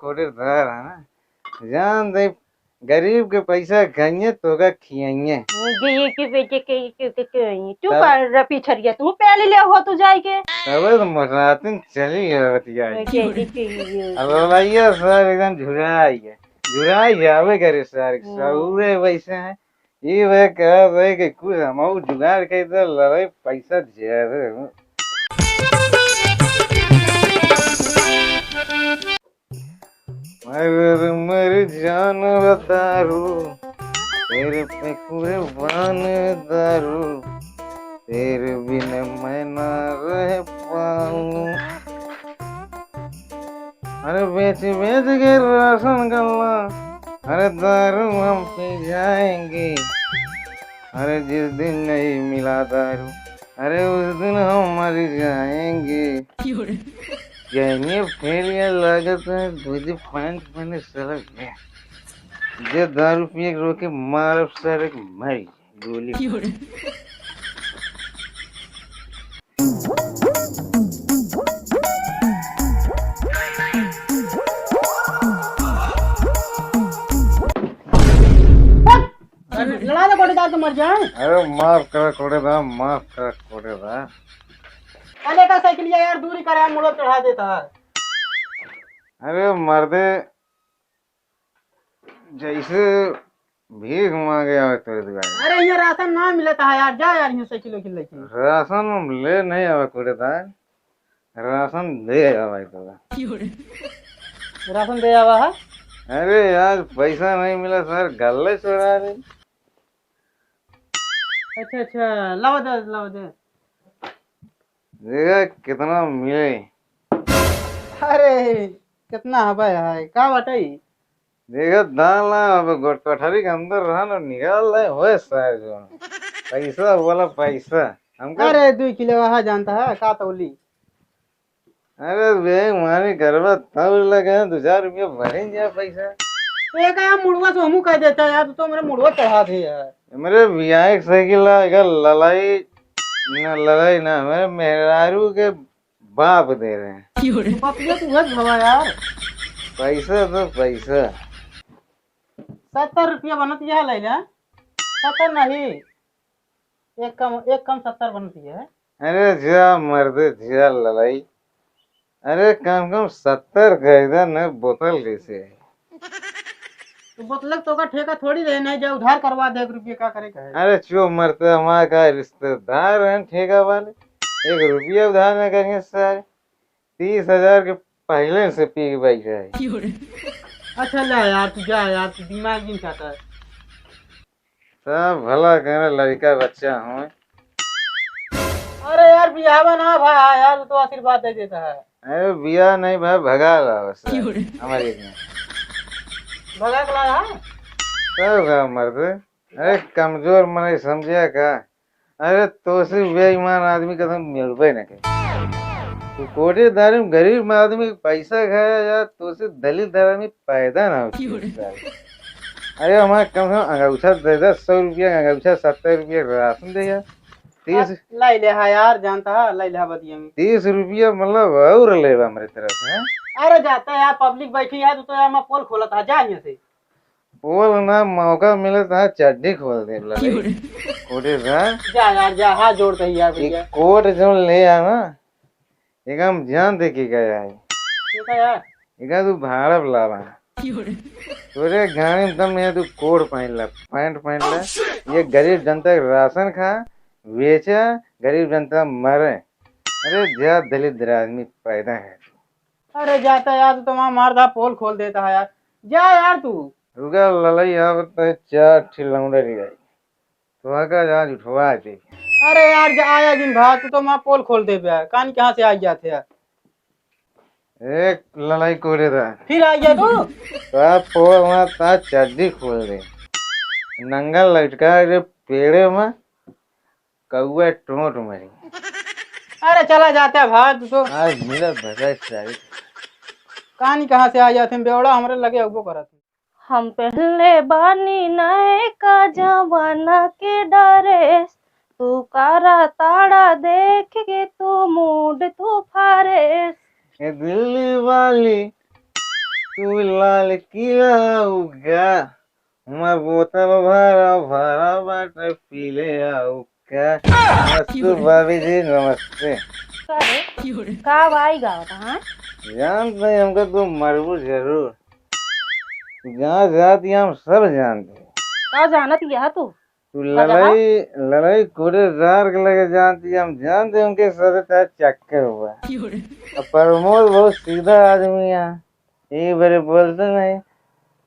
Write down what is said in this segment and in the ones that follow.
कोटेदार है ना, जान दे गरीब के पैसा खाइए तो का खियाइए। ये के बेटे के तू तब कर रपी छरिया तू पहले ले हो तू जाई के तब तो मरातिन चली है बतिया। के के अब भैया सर एकदम झुराई जावे करे सर सऊरे वैसे हैं। ये वे कह रहे कि कुछ हम जुगाड़ के इधर लड़ाई पैसा ज्यादा है। मर जान बतारू तेरे पे कुर्बान दारू तेरे बिना मैं ना रह पाऊं। अरे बेच बेच के राशन गल्ला, अरे दारू हम पी जाएंगे। अरे जिस दिन नहीं मिला दारू, अरे उस दिन हम मर जाएंगे। कहने फेरिया लागत है दूध पैंट मैंने सड़क गया। जे दारू पिए रोके मार सड़क मरी गोली। लड़ा दे कोटेदार तो मर जाए। अरे माफ कर कोड़ेदार, माफ कर कोड़ेदार। अरे का साइकिल यार दूरी करे मुड़ो चढ़ा देता है। अरे मर्दे जैसे भीख मांगे आवे तेरे दुआरे। अरे ये राशन ना मिलता है यार, जा यार ये साइकिल वकील लेके। राशन हम ले नहीं आवे कोड़ेदार, राशन दे आवे तोरा। राशन दे आवा है। अरे यार पैसा नहीं मिला सर, गले चढ़ा दे। अच्छा लाओ दे। देखा कितना मिले। अरे कितना है भाई है का बटाई। देखा दाल अब कोठरी के अंदर रहा ना, निकाल रहे हो सर जो पैसा वाला पैसा हमका। अरे 2 किलो वहा जानता है का तौली। अरे बैंक मानी करवा तब लगे 2,000 रुपया भरे जा पैसा। एक यार मुड़वा तो हमू कह देता यार, तू तो मेरे मुड़वा चढ़ा दे यार। मेरे बियाह की साइकिल का लड़ाई ना मेरे मेहरारू के बाप दे रहे हैं। पतिया तू बस भवा यार। पैसा तो पैसा 70 रुपया बनती है लैला। 70 नहीं, एक कम 70 बनती है। अरे जा मर्द जा लड़ाई। अरे कम 70 खरीदा न बोतल कैसे है। तो बोतल तो का ठेका थोड़ी ले, नहीं जा उधार करवा दे 1 रुपये का करे कहे। अरे चो मरते हमारा का रिश्तेदार है ठेका वाले, 1 रुपया उधार न करेंगे सर। 30,000 के पहले से पी के बैठा है। अच्छा ला यार तू जा यार, तू दिमाग नहीं चाहता है। सब भला कहना लड़का बच्चा हूँ। अरे यार बिहावा ना भाई यार, तो आशीर्वाद दे देता है। अरे बिया नहीं भाई भगा रहा सर हमारे में भगा के लाया। सब का मर्द। अरे कमजोर मन समझिया का। अरे तो से बेईमान आदमी का तुम मिलबे न के। तो कोटेदार में गरीब आदमी का पैसा खाया यार, तो से दलित आदमी पैदा ना होती। अरे हमारे कम से कम अंगूठा दे दे 100 रुपया अंगूठा, 70 रुपया राशन दे यार। 30 लाई ले हा यार जानता है, लाई ले हा बदिया में 30 रुपया मतलब और लेवा मेरे तरफ से। अरे जाता है यार, पब्लिक बैठी है तो यार मैं पोल खोला था, जा यहाँ से। बोल ना मौका मिले तो चड्डी खोल दे कोटेदार। जा यार जा, हाथ जोड़ते ही यार भैया। कोट जो ले आना एक हम जान दे के गया है। ठीक है यार। एक तू भाड़ा लावा तोरे गाड़ी में दम है, तू कोट पहन ला, पैंट पहन ला। ये गरीब जनता का राशन खा बेचा, गरीब जनता मरे। अरे जा दलित आदमी पैदा है। अरे जाता यार तो तुम्हारा मारदा पोल खोल देता है यार, जा यार तू। रुका लड़ाई अब तो 4 ठिलौंडे ले आई तो आका आज उठवा दे। अरे यार जा आया दिन भाग, तू तो मैं पोल खोल दे बे, कान कहाँ से आ गया थे यार। एक लड़ाई कोड़ेदा फिर आ गया तू। पोल वहाँ ता चड्डी खोल दे, नंगा लटका रे पेड़े में कौआ टोट मरी। अरे चला जाता है भाग तू तो। आज मिला भगा सारी कहानी कहाँ से आ जाते हैं बेवड़ा, हमारे लगे उगो करा थे। हम पहले बानी नए का जमाना के डरे, तू कारा ताड़ा देख के तू मूड तू फारे। ये दिल्ली वाली तू लाल किला उगा मैं बोतल भरा भरा बाटे पी ले आऊगा। नमस्ते भाभी जी, नमस्ते। अरे का भाई गावत हाँ? जानते हैं हमको, तुम मरबू जरूर। जहाँ जाती हम सब जानते हैं। का जानत यह तू? तू लड़ाई लड़ाई कोडेदार के लगे जानती है, हम जानते हैं उनके सर का चक्कर हुआ। अब प्रमोद बहुत सीधा आदमी है, ये बड़े बोलते नहीं।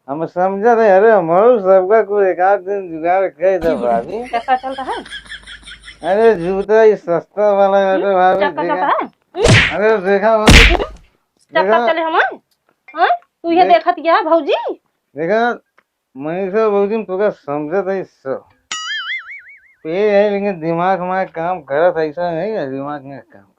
हम समझा थे, अरे हमारो सबका कोई एक आध दिन जुगाड़ कर दे भाभी। चक्का चलता है? अरे जूता ही सस्ता वाला है तो भाभी चक्का देखा। चलता है? अरे देखा चक्का चले हम हाँ? तू ये देखत क्या भौजी? देखा मनीषा बहुत तो समझा था इससे पे है, लेकिन दिमाग में काम करत ऐसा नहीं है, दिमाग में काम।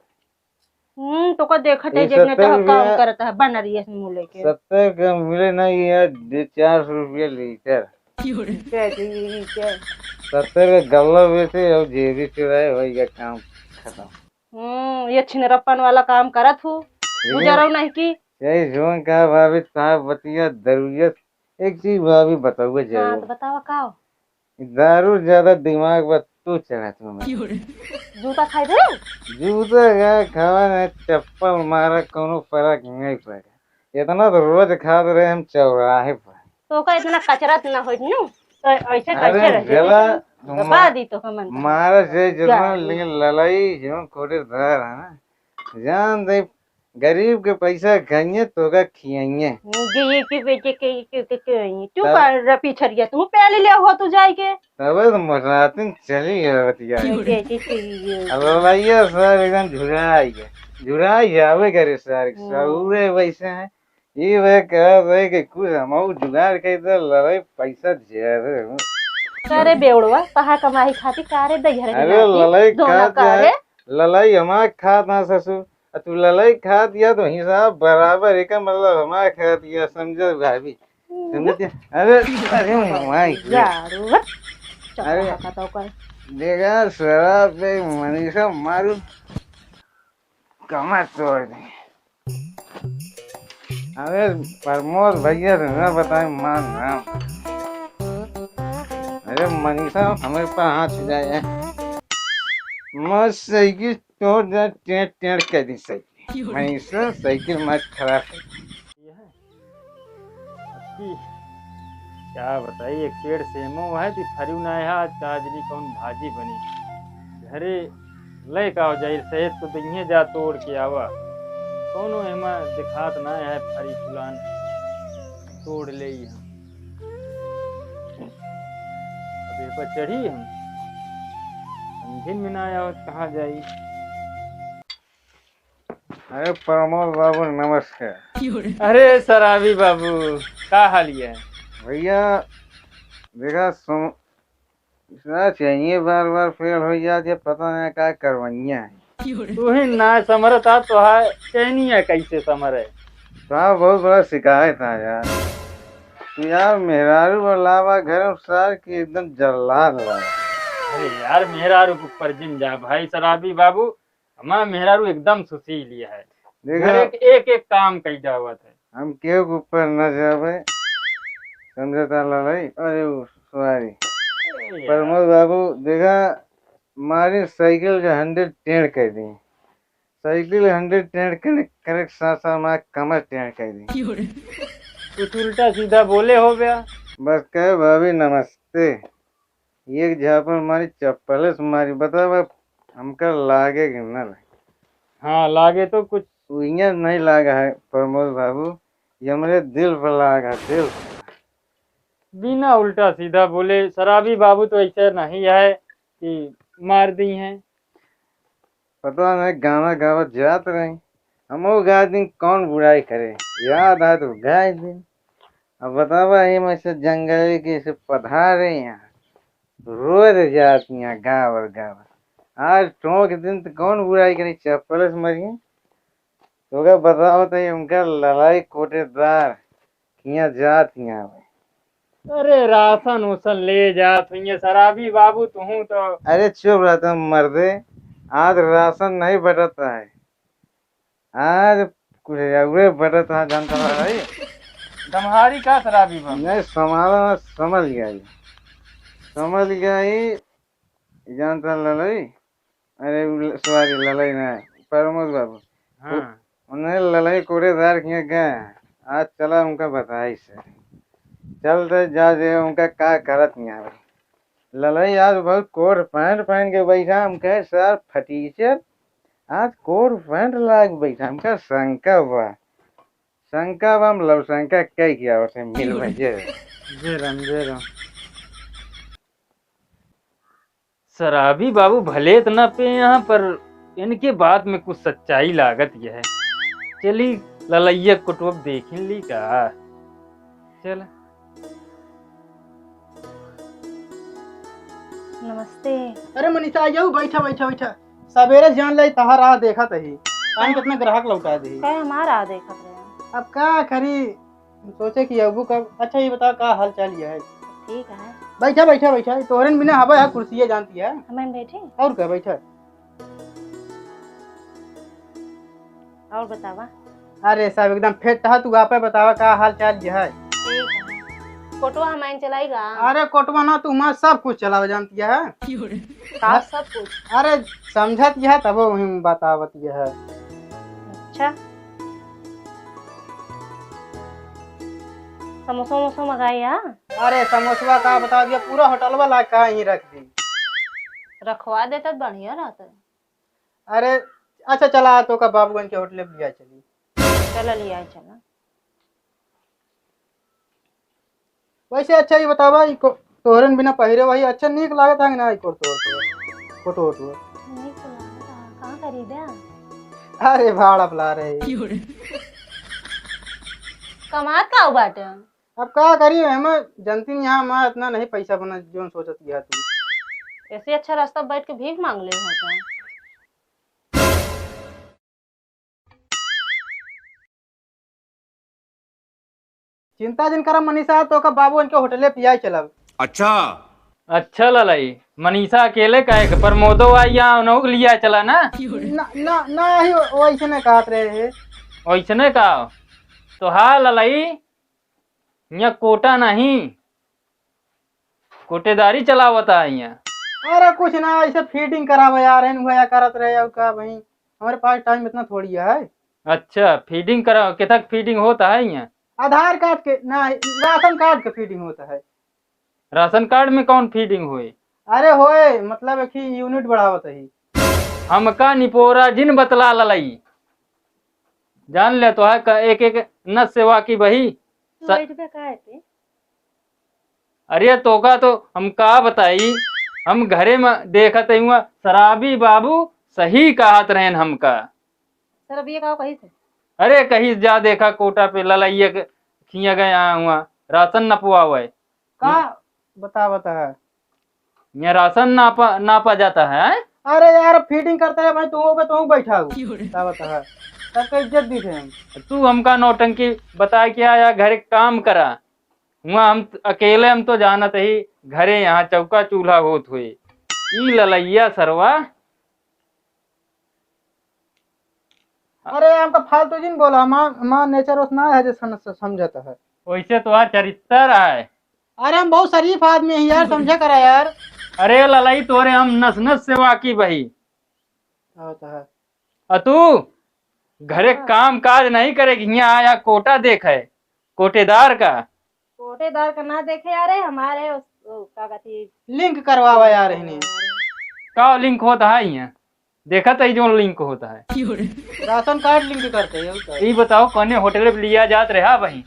तो को देखत है ये जितने 70 तो काम रुपया- करता है बनरिया से मुंह लेके। 70 का मिले ना ये 400 रुपया लीटर। क्या जी क्या? 70 का गल्ला बेचे और जेबी चुराए वही का काम खत्म। ये छिनरप्पन वाला काम करत हूँ गुजरो नहीं की। यही जोन का भाभी साहब बतिया जरूरत। एक चीज भाभी बताओगे हाँ जरूर, तो बतावा का दारू ज्यादा दिमाग पर तू चढ़ा तुम्हें। जूता खाई दे? जूता का खावा नहीं, चप्पल मारा कोनो फर्क नहीं पड़ेगा। इतना तो रोज खाते रहे हम चौराहे पर। तो का इतना कचरा ना हो नु तो ऐसे अरे कैसे रहे? जला बता दी तो हमन मारा से जितना, लेकिन लड़ाई जो कोटेदार है ना, जान दे गरीब के पैसा खाइए तो का खियाइए। ये की बेटे के तू कर पीछरिया तू पहले ले हो तू जाई के तब तो मरातिन चली है बतिया। ये लड़ाइया सर एकदम झुराई जावे करे सर सऊरे वैसे है। ये वे कह रहे कि कुछ हम जुगाड़ के इधर लड़ाई पैसा ज्यादा। करे बेवड़वा कहा कमाई खाती कारे दहर अरे लड़ाई खा लड़ाई हमारे खात ना ससुर, तू लड़ाई खा दिया तो हिसाब बराबर है का, मतलब हमारे खा दिया, समझो भाभी समझते। अरे अरे माई अरे देखा शराब पे मनीषा मारू कमर तोड़ दे। अरे प्रमोद भैया से न बताए मान राम। अरे मनीषा हमारे पास हाथ जाए मत साइकिल तोड़ दे, टेढ़ टेढ़ कर दी साइकिल। मनीषा साइकिल मत खराब क्या बताइए, एक पेड़ सेमो है तो फरियो ना है आज काजरी कौन भाजी बनी घरे लय का हो जाए सहेत तो दइए जा तोड़ के आवा कोनो एमा दिखात ना है फरी फुलान तोड़ ले हम अब पर चढ़ी हम समझे में ना आया कहाँ जाई। अरे प्रमोद बाबू नमस्कार। अरे शराबी बाबू का हालिया है भैया देखा सुन चाहिए, बार बार फेल हो जाती है, पता नहीं क्या करवैया है। तू ही ना समरता तो है कहनी है कैसे समर है साहब बहुत बड़ा शिकायत है यार। तू यार मेहरारू और लावा घर सार की एकदम जल्लाद हुआ। अरे यार मेहरारू के ऊपर जिन जा भाई शराबी बाबू, हमारा मेहरारू एकदम सुशील है। देखा एक एक काम कई जावत है, हम केहू के ऊपर न जावे समझता लड़ाई। अरे सॉरी प्रमोद बाबू, देखा हमारी साइकिल का 100 टेढ़ कर दी, साइकिल 100 टेढ़ करे साथ साथ हमारा कमर टेढ़ कर दी। कुछ उल्टा सीधा बोले हो गया। बस कहे भाभी नमस्ते, एक झापड़ हमारी चप्पल से मारी, बता हमका लागे कि न लागे। हाँ लागे तो कुछ उइया नहीं लागा है प्रमोद बाबू, ये हमारे दिल पर लागा, दिल। बिना उल्टा सीधा बोले शराबी बाबू तो ऐसा नहीं है कि मार दी हैं। पता नहीं गाना गावत जात रहे हम गा दिन कौन बुराई करे, याद आए तो गाय दिन। अब बतावा में से जंगल के से पधारे यहाँ रोज जाती यहाँ गाँव और गाँव। आज टोंक दिन तो कौन बुराई करे, चप्पल से मरिए तो क्या बताओ तो उनका लड़ाई कोटेदार यहाँ जात यहाँ। अरे राशन उसन ले जा तुझे शराबी बाबू तू तो। अरे चुप रहता मर्दे, आज राशन नहीं बटता है, आज कुछ बटता है जानता भाई। तुम्हारी का शराबी बा? नहीं समाला समझ गया ये, समझ गया ये। जानता ललई, अरे सॉरी ललई ना, प्रमोद बाबू। हाँ उन्हें ललई कूड़ेदार किए गए, आज चला उनका बताई से। चलते जा जे उनका का करत नहीं आवे। ललई आज बहुत कोट पैंट पहन के बैठा, हम कहे सर फटीचर आज कोट पैंट लाग बैठा, हमका शंका बा। शंका बा, हम लव शंका कई किया उसे मिल में जे। जे राम। शराबी बाबू भले इतना पे यहाँ पर, इनके बात में कुछ सच्चाई लागत यह है। चली ललैया कुटुब देख ली का। चल नमस्ते। अरे मनीषा आ जाओ, बैठा बैठा बैठा। सवेरे जान ले तहार राह देखा तही, टाइम कितना ग्राहक लौटा दे। कहे हमारा देखत रहे। अब का करी, सोचे कि अबू का। अच्छा ये बता का हाल चाल ये है? ठीक है। बैठा बैठा बैठा, तोहरन बिना हवा है कुर्सी जानती है। हमें बैठे और क्या बैठा। और बतावा। अरे सब एकदम फिट था, तू आपे बतावा का हाल चाल ये है? ठीक है। फोटो हमारे चलाएगा। अरे कोटवा ना तू मैं सब कुछ चलावे जानती है। का सब कुछ। अरे समझत यह तब वही बतावत यह है। अच्छा समोसा वोमोसा मंगाया। अरे समोसा का बता दिया, पूरा होटल वाला का ही रख दी। रखवा देता तो बढ़िया रहता। अरे अच्छा चला तो का बाबूगंज के होटल लिया चली। चला लिया चला। वैसे अच्छा ये बतावा, तोहरन बिना पहिरे वही अच्छा नीक लागत है ना? फोटो फोटो नहीं तो कहाँ खरीदा। अरे भाड़ा पला रहे। कमात का बाटे। अब का करी, हम जनती यहाँ मैं इतना नहीं पैसा बना जो सोचत गया तू। ऐसे अच्छा रास्ता बैठ के भीख मांग ले होता। चिंता जिन करा मनीषा, तो का बाबू इनके होटले पिया चलब। अच्छा ललाई, मनीषा अकेले काहे के? प्रमोदो आई या उन्हों लिया चला ना। ना ना ना ही वैसे ने काट रहे हैं। वैसने का तो हाँ ललाई, यहाँ कोटा नहीं, कोटेदारी चलावता है यहाँ। अरे कुछ ना, ऐसे फीडिंग करावे यार, इन भैया करत रहे अब का भाई, हमारे पास टाइम इतना थोड़ी है। अच्छा फीडिंग करा, कितना फीडिंग होता है यहाँ? आधार कार्ड के ना, राशन कार्ड के फीडिंग होता है। राशन कार्ड में कौन फीडिंग हुई? अरे होए मतलब एक ही यूनिट बढ़ावत है। हमका निपोरा जिन बतला ललई, जान ले तो है एक एक न सेवा की बही। अरे तो का तो हम का बताई, हम घरे में देखत हुआ शराबी बाबू सही कहत रहन हमका। सर अब ये कहो कहीं से। अरे कहीं जा देखा कोटा पे ललैया के खिया गए हुआ राशन नपवा हुआ है। का बता है यहाँ राशन नापा जाता है। अरे यार फीडिंग करता है भाई, तू बैठा हूँ का बता है, सबका इज्जत दी थे हम। तू हमका नौटंकी बता के आया, घरे काम करा हुआ। हम अकेले हम तो जानत ही घरे यहाँ चौका चूल्हा होत हुए। ई ललैया सरवा। अरे हमका फालतू जिन बोला, माँ नेचर उतना है जो समझता है। वैसे तो चरित्र है। अरे हम बहुत शरीफ आदमी है यार, समझा करा यार। अरे ललाई तोरे हम नस नस से वाकी बही। होता है तू घरे काम काज नहीं करेगी, यहाँ आया कोटा देख है कोटेदार का। कोटेदार का ना देखे यार, हमारे क्या कहती लिंक करवावा यार इन्हें। का लिंक होता है यहाँ? देखा तो जो लिंक होता है राशन कार्ड लिंक करते हैं। ये बताओ कौन होटल पे लिया जात रहा भाई?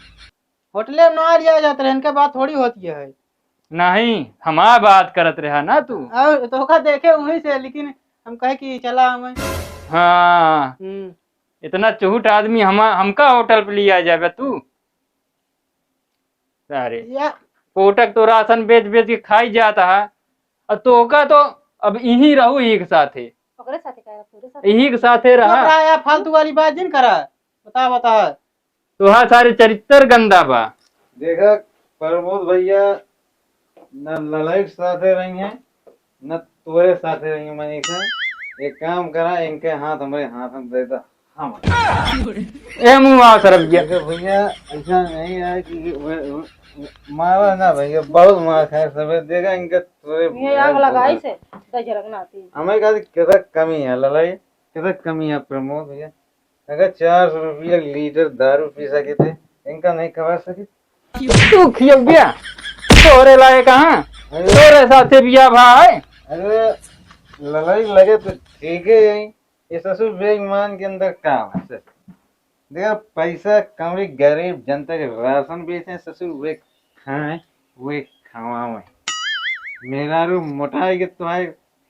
होटले में ना लिया जाता है, इनके बात थोड़ी होती है। नहीं हमारा बात करत रहा ना तू। अब तो का देखे वहीं से, लेकिन हम कहे कि चला हमें। हाँ इतना चूट आदमी हमका होटल पे लिया जाए तू? अरे कोटक तो राशन बेच बेच के खाई जाता है, और तो का तो अब यही रहू यही के साथ है, यही के साथ रहा। फालतू वाली बात जिन करा, बता तो हाँ सारे चरित्र गंदा बा। देखा प्रमोद भैया न ललाई के साथे रही हैं न तोरे साथे रही हैं। मनीषा एक काम करा, इनके हाथ हमारे हाथ में दे दो, हम ए मुंह आ सरब गया। देखो भैया ऐसा नहीं है कि मारा ना भैया, बहुत मार खाए सब देखा इनका थोड़े ये आग लगाई से दजरक ना आती। हमें कहा कितना कमी है ललाई, कितना कमी है प्रमोद भैया। अगर 400 रुपया लीटर दारू पी सके थे, इनका नहीं खवा सके। तू खियो गया तोरे लाए कहाँ तोरे साथे बिया भाई। अरे लड़ाई लगे तो ठीक है यही, ये ससुर बेईमान के अंदर काम है सर। देखा पैसा कमरी गरीब जनता के राशन बेचे, ससुर वे खाए वे खवाए। मेरा रू मोटाई के तुम्हारे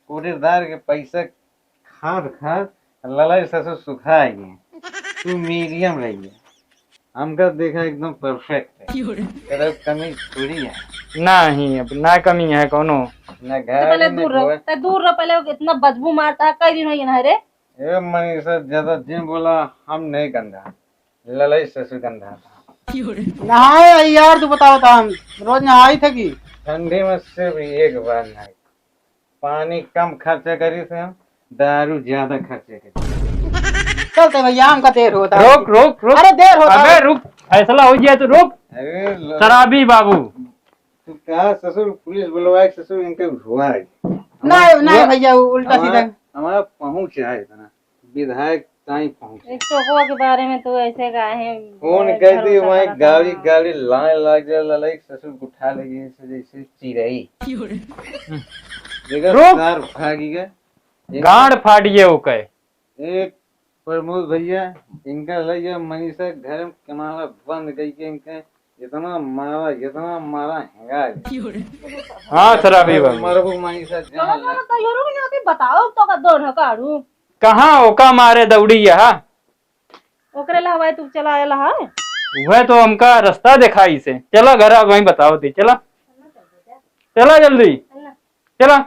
कोटेदार के पैसा खाद खाद लड़ाई ससुर सुखाएंगे। तू मीडियम रही है, हमका देखा एकदम परफेक्ट है, तेरा कमी थोड़ी है। नहीं अब ना कमी है कोनो। ना तो पहले घर दूर रहो, तो दूर रहो पहले। इतना बदबू मारता है, कई दिन हो गए ना रे। ये मनीषा ज्यादा जिन बोला, हम नहीं गंदा, लड़ाई ससुर गंदा था। नहाए यार, तू बताओ था हम रोज नहाई थे कि ठंडी में सिर्फ एक बार नहाई। पानी कम खर्चा करी से हम, दारू ज्यादा खर्चे करी। चलते भैया, हमका देर होता है। रोक रोक रोक। अरे देर होता अबे है। रुक, फैसला हो गया तो रुक। अरे शराबी बाबू तू कहा ससुर पुलिस बुलवाए, ससुर इनके हुआ है। नहीं नहीं भैया, उल्टा सीधा। हमारा पहुंच है इतना, विधायक ताई पहुंच। एक चौकों के बारे में तो ऐसे गाए हैं। कौन कहती वहाँ गाड़ी गाड़ी लाने लग जाए, लड़ाई ससुर को उठा लेगी ऐसे जैसे चिड़ई। देखा रुक। सार भागेगा। गांड फाड़िए ओके। एक प्रमोद भैया इनका लगे मनीषा घर में कमाना बंद गई के इनके इतना मारा हैगा। हाँ शराबी बाबू मारो को मनीषा जहाँ बताओ तो का दोनों काढ़ू कहाँ ओका मारे दौड़ी है। ओकरे ला हवाई तू चला आया है। वह तो हमका रास्ता दिखाई से। चला घर वहीं बताओ थी। चला चला जल्दी चला।